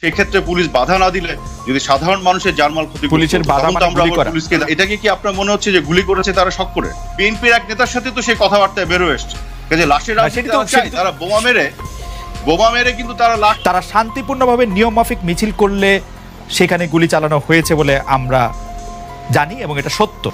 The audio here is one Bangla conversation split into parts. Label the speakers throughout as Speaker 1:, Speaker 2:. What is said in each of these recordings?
Speaker 1: সেক্ষেত্রে পুলিশ বাধা না দিলে যদি সাধারণ মানুষের জানমাল ক্ষতি
Speaker 2: পুলিশের বাধা মানে গুলি করা।
Speaker 1: পুলিশকে এটাকে কি আপনার মনে হচ্ছে যে গুলি করেছে তারা শক করে? বিএনপির এক নেতার সাথে তো সেই কথাবার্তায় বেরো এসছে যে লাশের তারা বোমা মেরে কিন্তু তারা
Speaker 2: শান্তিপূর্ণভাবে নিয়ম মাফিক মিছিল করলে সেখানে গুলি চালানো হয়েছে বলে আমরা জানি এবং এটা সত্য।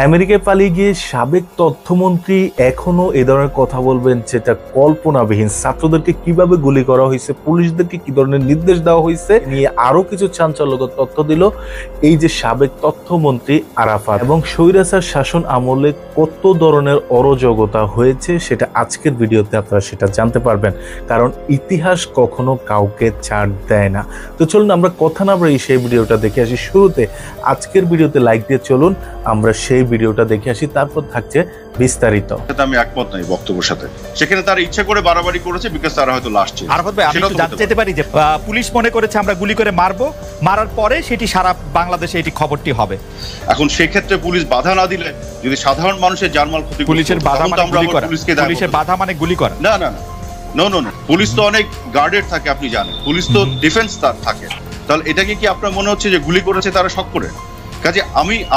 Speaker 3: আমেরিকায় পালিয়ে গিয়ে সাবেক তথ্যমন্ত্রী এখনো এ ধরনের কথা বলবেন, যেটা কল্পনাবিহীন। ছাত্রদেরকে কিভাবে গুলি করা হয়েছে, পুলিশদেরকে কি ধরনের নির্দেশ দেওয়া হয়েছে নিয়ে আরো কিছু চাঞ্চল্যকর তথ্য দিল এই যে সাবেক তথ্যমন্ত্রী আরাফাত। এবং স্বৈরাচার শাসন আমলে কত ধরনের অরাজকতা হয়েছে সেটা আজকের ভিডিওতে আপনারা সেটা জানতে পারবেন, কারণ ইতিহাস কখনো কাউকে ছাড় দেয় না। তো চলুন আমরা কথা না বলে সেই ভিডিওটা দেখে আসি। শুরুতে আজকের ভিডিওতে লাইক দিয়ে চলুন আমরা সেই ভিডিওটা দেখে আসি, তারপর থাকছে বিস্তারিত।
Speaker 1: আমি একমত নাই বক্তব্যের সাথে। সেখানে তারা ইচ্ছা করে বাড়াবাড়ি করেছে বিকজ তারা হয়তো লাস্ট ছিল।
Speaker 2: আরাফাত ভাই, আমি জানতে চাইতে পারি যে পুলিশ মনে করেছে আমরা গুলি করে মারবো, মারার পরে সেটি সারা বাংলাদেশে এটি খবরটি হবে।
Speaker 1: এখন সেই ক্ষেত্রে পুলিশ বাধা না দিলে যদি সাধারণ মানুষের জানমাল ক্ষতি,
Speaker 2: পুলিশের বাধা মানে গুলি করা। পুলিশের বাধা মানে গুলি করা।
Speaker 1: না না না, নো নো নো, পুলিশ তো অনেক গার্ডেড থাকে, আপনি জানেন। পুলিশ তো ডিফেন্স থাকে। তাহলে এটাকে কি আপনার মনে হচ্ছে যে গুলি করেছে তারা শক করে? কাজে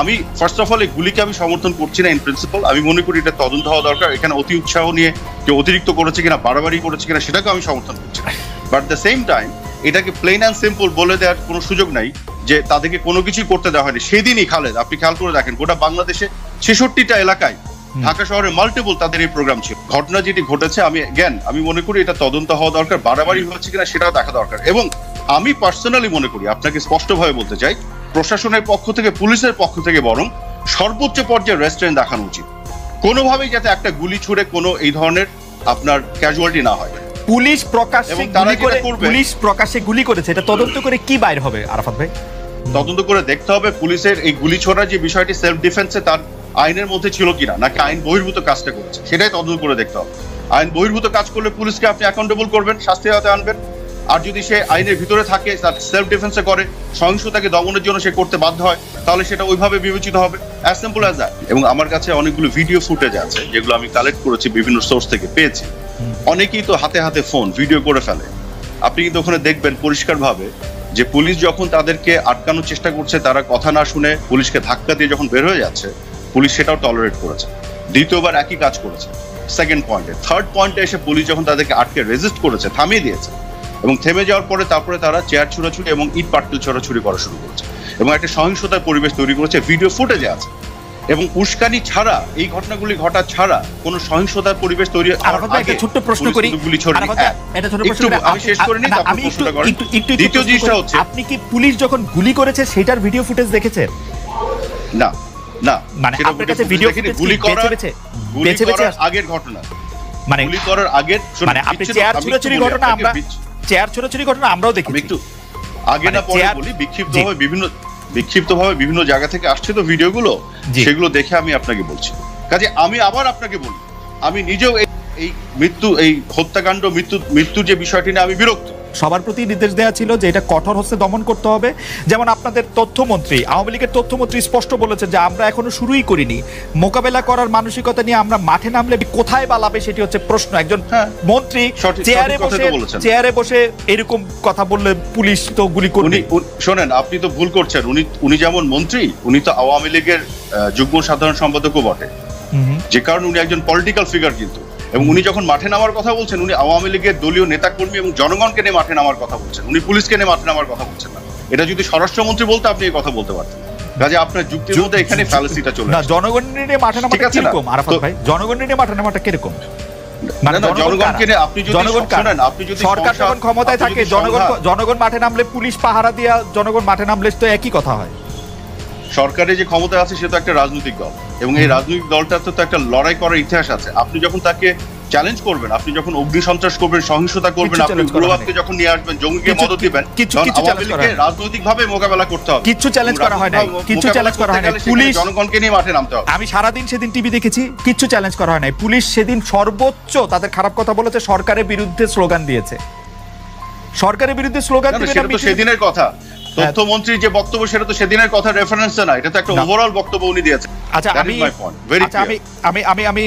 Speaker 1: আমি ফার্স্ট অফ অল এই গুলিকে আমি সমর্থন করছি না ইন প্রিন্সিপাল। আমি মনে করি এটা তদন্ত হওয়া দরকার। এখানে অতি উৎসাহ নিয়ে কেউ অতিরিক্ত করেছে কিনা, বাড়াবাড়ি করেছে কিনা সেটাকে আমি সমর্থন করছি না। বাট দ্য সেম টাইম এটাকে প্লেন অ্যান্ড সিম্পল বলে দেওয়ার কোনো সুযোগ নাই যে তাদেরকে কোনো কিছুই করতে দেওয়া হয়নি। সেদিনই খালেদ, আপনি খেয়াল করে দেখেন, গোটা বাংলাদেশে 66টা এলাকায়, ঢাকা শহরে মাল্টিপল তাদের এই প্রোগ্রাম ছিল। ঘটনা যেটি ঘটেছে আমি মনে করি এটা তদন্ত হওয়া দরকার। বাড়াবাড়ি হচ্ছে কিনা সেটাও দেখা দরকার। এবং আমি পার্সোনালি মনে করি, আপনাকে স্পষ্টভাবে বলতে চাই, প্রশাসনের পক্ষ থেকে, পুলিশের পক্ষ থেকে বরং সর্বোচ্চ পর্যায়ে রেস্ট্রেন্ট দেখানো উচিত। কোনোভাবেই যাতে একটা গুলি ছুড়ে কোনো এই ধরনের আপনার ক্যাজুয়ালিটি না হয়।
Speaker 2: পুলিশ প্রকাশ্যে গুলি করেছে, এটা তদন্ত করে কি বাইর হবে আরাফাত ভাই?
Speaker 1: তদন্ত করে দেখতে হবে পুলিশের এই গুলি ছোড়ার যে বিষয়টি সেলফ ডিফেন্সে তার আইনের মধ্যে ছিল কিনা, নাকি আইন বহির্ভূত কাজটা করেছে, সেটাই তদন্ত করে দেখতে হবে। আইন বহির্ভূত কাজ করলে পুলিশকে আপনি অ্যাকাউন্টেবল করবেন, শাস্তির আওতায় আনবেন। আর যদি সে আইনের ভিতরে থাকে, তার সেলফ ডিফেন্সে করে, সহিংসতাকে দমনের জন্য সে করতে বাধ্য হয়, তাহলে সেটা ওইভাবে বিবেচিত হবে। As simple as that. এবং আমার কাছে অনেকগুলো ভিডিও ফুটেজ আছে যেগুলো আমি কালেক্ট করেছি, বিভিন্ন সোর্স থেকে পেয়েছি। অনেকেই তো হাতে হাতে ফোন ভিডিও করে ফেলে। আপনি কিন্তু ওখানে দেখবেন পরিষ্কারভাবে যে পুলিশ যখন তাদেরকে আটকানোর চেষ্টা করছে, তারা কথা না শুনে পুলিশকে ধাক্কা দিয়ে যখন বের হয়ে যাচ্ছে, পুলিশ সেটাও টলারেট করেছে। দ্বিতীয়বার একই কাজ করেছে সেকেন্ড পয়েন্টে। থার্ড পয়েন্টে এসে পুলিশ যখন তাদেরকে আটকে রেজিস্ট করেছে, থামিয়ে দিয়েছে, এবং থেমে যাওয়ার পরে তারপরে তারা চেয়ার ছোড়াছুড়ি এবং ইট পাটকেল ছোড়াছুড়ি করা শুরু করেছে এবং একটা সহিংসতার পরিবেশ তৈরি করেছে। ভিডিও ফুটেজে আছে। এবং উস্কানি ছাড়া, এই ঘটনাগুলি ঘটা ছাড়া কোনো সহিংসতার পরিবেশ তৈরি হওয়ার আগে
Speaker 2: ছোট্ট প্রশ্ন করি,
Speaker 1: আমি শেষ করে নিই, আপনি প্রশ্নটা করেন। দ্বিতীয় জিনিসটা হচ্ছে,
Speaker 2: আপনি কি পুলিশ যখন গুলি করেছে সেটার ভিডিও ফুটেজ দেখেছেন?
Speaker 1: না না,
Speaker 2: মানে আপনার কাছে ভিডিও ফুটেজ গুলি করার
Speaker 1: আগের ঘটনা,
Speaker 2: মানে
Speaker 1: গুলি করার আগের,
Speaker 2: মানে আপনি চেয়ার ছোড়াছুড়ি ঘটনা, আমরা চেয়ার ছোড়াছুড়ি ঘটনা আমরাও দেখেছি।
Speaker 1: একটু আগে না পরে বলি, বিক্ষিপ্তভাবে বিভিন্ন জায়গা থেকে আসছে তো ভিডিওগুলো, সেগুলো দেখে আমি আপনাকে বলছি। কাজে আমি আবার আপনাকে বলি, আমি নিজেও এই হত্যাকাণ্ড, মৃত্যুর যে বিষয়টি নিয়ে আমি বিরক্ত।
Speaker 2: সবার প্রতি নির্দেশ দেওয়া ছিল যে এটা কঠোর হস্তে দমন করতে হবে। যেমন আপনাদের তথ্যমন্ত্রী, আওয়ামী লীগের তথ্যমন্ত্রী স্পষ্ট বলেছে যে আমরা এখনো শুরুই করিনি, মোকাবেলা করার মানসিকতা নিয়ে আমরা মাঠে নামলে কোথায় বালাবে সেটি হচ্ছে প্রশ্ন। একজন মন্ত্রী চেয়ারে বসে এরকম কথা বললে পুলিশ তো গুলি করবে।
Speaker 1: শোনেন, আপনি তো ভুল করছেন। উনি যেমন মন্ত্রী, উনি তো আওয়ামী লীগের যুগ্ম সাধারণ সম্পাদকও বটে, যে কারণে উনি একজন পলিটিক্যাল ফিগার। কিন্তু এবং উনি যখন মাঠে নামার কথা বলছেন, উনি আওয়ামী লীগের দলীয় নেতাকর্মী এবং জনগণকে নিয়ে মাঠে নামার কথা বলছেন, উনি পুলিশকে নিয়ে মাঠে নামার কথা বলছেন না। এটা যদি স্বরাষ্ট্রমন্ত্রী বলতে আপনি এই কথা বলতে পারতেন। কাজে আপনার যুক্তির মধ্যে এখানে ফ্যালাসিটা চলে আসে।
Speaker 2: জনগণ নিয়ে মাঠে নামাটা কিরকম আরাফাত ভাই? জনগণ নিয়ে মাঠে নামাটা কিরকম?
Speaker 1: জনগণকে নিয়ে আপনি যদি শুনেন, আপনি যদি
Speaker 2: সরকার যখন ক্ষমতায় থাকে, জনগণ মাঠে নামলে পুলিশ পাহারা দিয়া জনগণ মাঠে নামলে তো একই কথা হয়।
Speaker 1: সরকারে যে ক্ষমতা আছে সে তো একটা রাজনৈতিক দল, এবং এই রাজনৈতিক দলটার তো একটা লড়াই করার ইতিহাস আছে। আপনি যখন তাকে চ্যালেঞ্জ করবেন, আপনি যখন অগ্নি সন্ত্রাস করবেন, সহিংসতা করবেন, আপনি উগ্রবাদকে যখন নিয়ে আসবেন, জঙ্গিকে মদত দিবেন, রাজনৈতিকভাবে মোকাবেলা করতে হবে।
Speaker 2: কিছু চ্যালেঞ্জ করা হয় না, কিছু চ্যালেঞ্জ করা হয় না। পুলিশ
Speaker 1: জনগণকে নিয়ে মাঠে নামতে হবে।
Speaker 2: আমি সারাদিন সেদিন টিভি দেখেছি, কিছু চ্যালেঞ্জ করা হয় না। পুলিশ সেদিন সর্বোচ্চ তাদের খারাপ কথা বলেছে, সরকারের বিরুদ্ধে স্লোগান দিয়েছে। সরকারের বিরুদ্ধে স্লোগান দিবেন,
Speaker 1: সেটা তো সেদিনের কথা। তথ্যমন্ত্রীর যে বক্তব্য সেটা তো সেদিনের কথা রেফারেন্স না, এটা তো একটা ওভারঅল বক্তব্য উনি দিয়েছেন।
Speaker 2: আচ্ছা আমি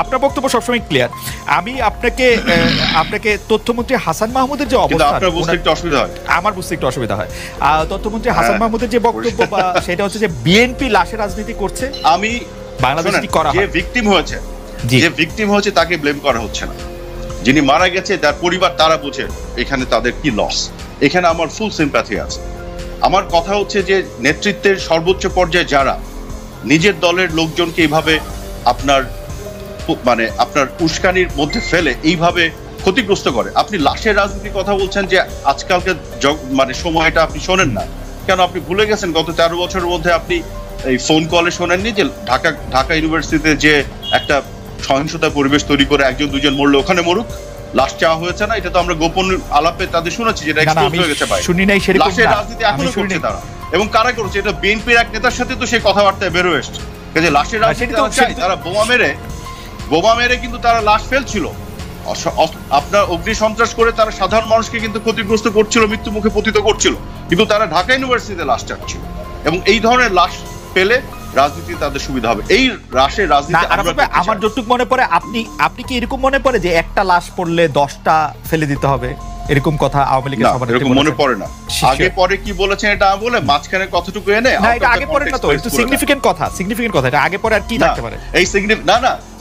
Speaker 2: আপনার বক্তব্য সবসময় ক্লিয়ার। আমি আপনাকে তথ্যমন্ত্রী হাসান মাহমুদের যে অবস্থা,
Speaker 1: আপনার বুঝতে একটু অসুবিধা হয়,
Speaker 2: আমার বুঝতে একটু অসুবিধা হয়। তথ্যমন্ত্রী হাসান মাহমুদের যে বক্তব্য সেটা হচ্ছে যে বিএনপি লাশের রাজনীতি করছে।
Speaker 1: আমি
Speaker 2: বাংলাদেশে কি করা হয়,
Speaker 1: যে ভিকটিম হয়েছে তাকে ব্লেম করা হচ্ছে না, যিনি মারা গেছে তার পরিবার তারা বুঝে এখানে তাদের কি লস। এখানে আমার ফুল সিম্প্যাথি আছে। আমার কথা হচ্ছে যে নেতৃত্বের সর্বোচ্চ পর্যায়ে যারা নিজের দলের লোকজনকে এইভাবে আপনার উস্কানির মধ্যে ফেলে এইভাবে ক্ষতিগ্রস্ত করে, আপনি লাশের রাজনীতির কথা বলছেন যে আজকালকে সময়টা আপনি শোনেন না কেন? আপনি ভুলে গেছেন গত 13 বছরের মধ্যে আপনি এই ফোন কলে শোনেননি যে ঢাকা ইউনিভার্সিটিতে যে একটা সহিংসতার পরিবেশ তৈরি করে একজন দুজন মরলে ওখানে মরুক, লাশ চাওয়া হয়েছে না? এটা তো আমরা গোপন আলাপে তাদের শুনেছি, যেটা এক্সপোজ হয়ে গেছে ভাই। লাশের রাজনীতি এখনো করছে তারা, এবং কারা করছে? এটা বিএনপির এক নেতার সাথে তো সেই কথাবার্তায় বের হয়ে এসছে যে লাশের রাজনীতি তারা বোমা মেরে কিন্তু তারা লাশ ফেলছিল, আপনার অগ্নি সন্ত্রাস করে তারা সাধারণ মানুষকে কিন্তু ক্ষতিগ্রস্ত করছিল, মৃত্যু মুখে পতিত করছিল, কিন্তু তারা ঢাকা ইউনিভার্সিটিতে লাশ চাচ্ছিল। এবং এই ধরনের লাশ পেলে রাজনীতি তাদের সুবিধা হবে। এই লাশের রাজনীতি
Speaker 2: আমার যতটুকু মনে পড়ে, আপনি কি এরকম মনে পড়ে যে একটা লাশ পড়লে 10টা ফেলে দিতে হবে, এরকম কথা আওয়ামী লীগের সভাপতি
Speaker 1: এরকম মনে পড়ে না? আগে পরে কি বলেছেন এটা বলে মাঝখানে কতটুকু এনে,
Speaker 2: না এটা আগে পরে না তো, একটু সিগনিফিকেন্ট কথা এটা আগে পরে আর কি থাকতে পারে?
Speaker 1: এই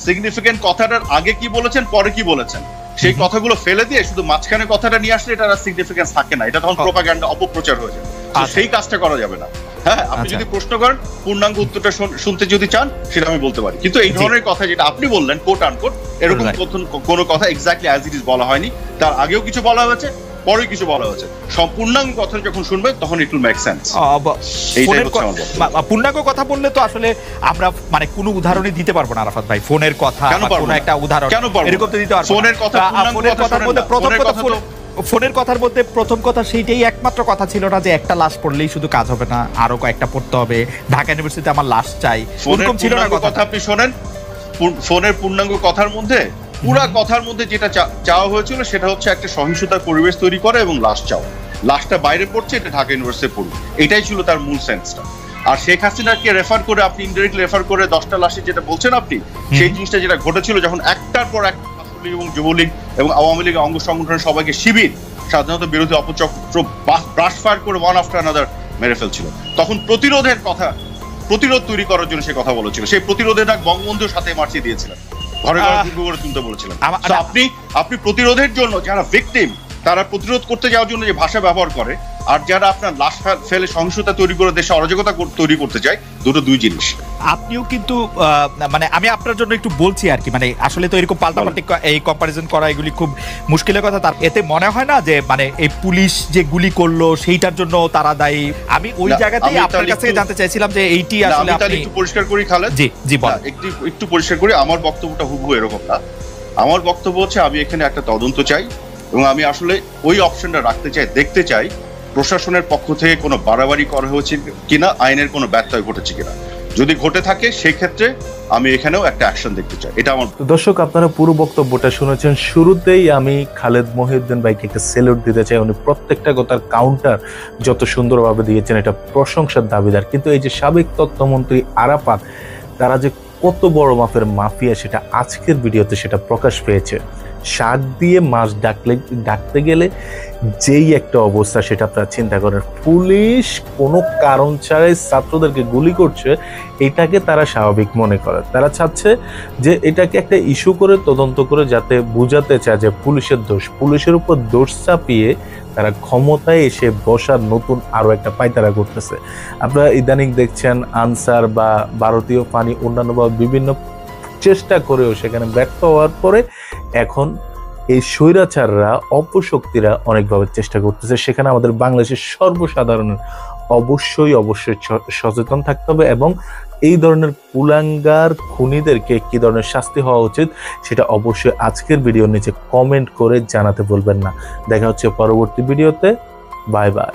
Speaker 1: সিগনিফিকেন্ট কথাটার আগে কি বলেছেন পরে কি বলেছেন সেই কথাগুলো ফেলে দিয়ে শুধু মাঝখানে কথাটা নিয়ে আসলে এটা সিগনিফিকেন্স থাকে না, এটা তখন প্রোপাগান্ডা, অপপ্রচার হয়ে যায়। সেই কাজটা করা যাবে না। হ্যাঁ, আপনি যদি প্রশ্ন করেন, পূর্ণাঙ্গ উত্তরটা শুনতে যদি চান সেটা আমি বলতে পারি, কিন্তু এই ধরনের কথা যেটা আপনি বললেন কোট আনকোট, এরকম কোনো কথা এক্স্যাক্টলি অ্যাজ ইট ইজ বলা হয়নি। তার আগেও কিছু বলা হয়েছে, পরে কিছু বলা হয়েছে। সম্পূর্ণাঙ্গ কথা যখন শুনবে তখন ইট উইল মেক সেন্স।
Speaker 2: পূর্ণাঙ্গ কথা বললে তো আসলে আমরা কোনো উদাহরণই দিতে পারবো না আরাফাত ভাই। ফোনের কথা কোনো একটা উদাহরণ এরকম তো দিতে পারবো।
Speaker 1: ফোনের
Speaker 2: কথার মধ্যে প্রথম কথা সেইটাই একমাত্র কথা ছিল না যে একটা লাশ পড়লেই শুধু কাজ হবে না, আরো কয়েকটা পড়তে হবে, ঢাকা ইউনিভার্সিটিতে আমার লাশ চাই, এরকম ছিল না কথা।
Speaker 1: আপনি শোনেন, ফোনের পূর্ণাঙ্গ কথার মধ্যে পুরা কথার মধ্যে যেটা চাওয়া হয়েছিল সেটা হচ্ছে একটা সহিংসতার পরিবেশ তৈরি করে এবং লাশ চাও, লাশটা বাইরে পড়ছে, এটা ঢাকা ইউনিভার্সিটি পড়বে, এটাই ছিল তার মূল সেন্সটা। আর শেখ হাসিনাকে রেফার করে আপনি ইনডাইরেক্টলি রেফার করে 10টা লাশের যেটা বলছেন আপনি, সেই জিনিসটা যেটা ঘটেছিল যখন একটার পর এক এবং যুবলীগ এবং আওয়ামী লীগের অঙ্গ সংগঠনের সবাইকে শিবির সাধারণত বিরোধী অপচক্র ব্রাশ ফায়ার করে ওয়ান আফটার আনাদার মেরে ফেলছিল, তখন প্রতিরোধ তৈরি করার জন্য সে কথা বলেছিল। সেই প্রতিরোধের ডাক বঙ্গবন্ধুর সাথে মার্চি দিয়েছিলেন, ঘরে ঘরে দুর্গ করে তুলতে বলেছিলেন। আপনি প্রতিরোধের জন্য যারা ভিকটিম তারা প্রতিরোধ করতে যাওয়ার জন্য যে ভাষা ব্যবহার করে, আর যারা আপনার লাশ ফেলে সহিংসতা তৈরি করে দেশে অরাজকতা তৈরি করতে চায়, দুই জিনিস।
Speaker 2: আপনিও কিন্তু আমি আপনার জন্য একটু বলছি আর কি, আসলে তো এরকম পাল্টাপাল্টি এই কম্পারিজন করা এগুলি খুব মুশকিলের কথা। তার এতে মনে হয় না যে এই পুলিশ যে গুলি করলো সেইটার জন্য তারা দায়ী? আমি ওই জায়গাতেই আপনার কাছ থেকে জানতে চাইছিলাম যে এইটি আসলে আপনি
Speaker 1: একটু পরিষ্কার করি খালেদ।
Speaker 2: জি বলেন।
Speaker 1: একটু পরিষ্কার করি, আমার বক্তব্যটা হুবহু এরকম না। আমার বক্তব্য হচ্ছে আমি এখানে একটা তদন্ত চাই এবং আমি আসলে ওই অপশনটা রাখতে চাই, দেখতে চাই প্রশাসনের পক্ষ থেকে কোনো বাড়াবাড়ি করা হয়েছে কিনা, আইনের কোনো ব্যত্যয় ঘটেছে কিনা। যদি ঘটে থাকে সেই ক্ষেত্রে আমি এখানেও একটা অ্যাকশন দেখতে চাই। এটা আমার।
Speaker 3: দর্শক, আপনারা পুরো বক্তব্যটা শুনেছেন। শুরুতেই আমি খালেদ মহিউদ্দিন ভাইকে একটা স্যালুট দিতে চাই। উনি প্রত্যেকটা কথার কাউন্টার যত সুন্দরভাবে দিয়েছেন, এটা প্রশংসার দাবিদার। কিন্তু এই যে সাবেক তথ্যমন্ত্রী আরাফাত, তারা যে কত বড় মাপের মাফিয়া সেটা আজকের ভিডিওতে সেটা প্রকাশ পেয়েছে। শাক দিয়ে মাছ ডাকতে গেলে যেই একটা অবস্থা সেটা আপনারা চিন্তা করেন। পুলিশ কোনো কারণ ছাড়াই ছাত্রদেরকে গুলি করছে, এটাকে তারা স্বাভাবিক মনে করে। তারা চাচ্ছে যে এটাকে একটা ইস্যু করে তদন্ত করে যাতে বুঝাতে চায় যে পুলিশের দোষ, পুলিশের উপর দোষ চাপিয়ে তারা ক্ষমতায় এসে বসার নতুন আরো একটা পায়তারা করতেছে। আপনারা ইদানিং দেখছেন আনসার বা ভারতীয় পানি অন্যান্য বা বিভিন্ন চেষ্টা করেও সেখানে ব্যর্থ হওয়ার পরে এখন এই স্বৈরাচাররা, অপশক্তিরা অনেকভাবে চেষ্টা করতেছে। সেখানে আমাদের বাংলাদেশের সর্বসাধারণের অবশ্যই সচেতন থাকতে হবে এবং এই ধরনের কুলাঙ্গার খুনিদেরকে কি ধরনের শাস্তি হওয়া উচিত সেটা অবশ্যই আজকের ভিডিওর নিচে কমেন্ট করে জানাতে বলবেন না। দেখা হচ্ছে পরবর্তী ভিডিওতে। Bye bye.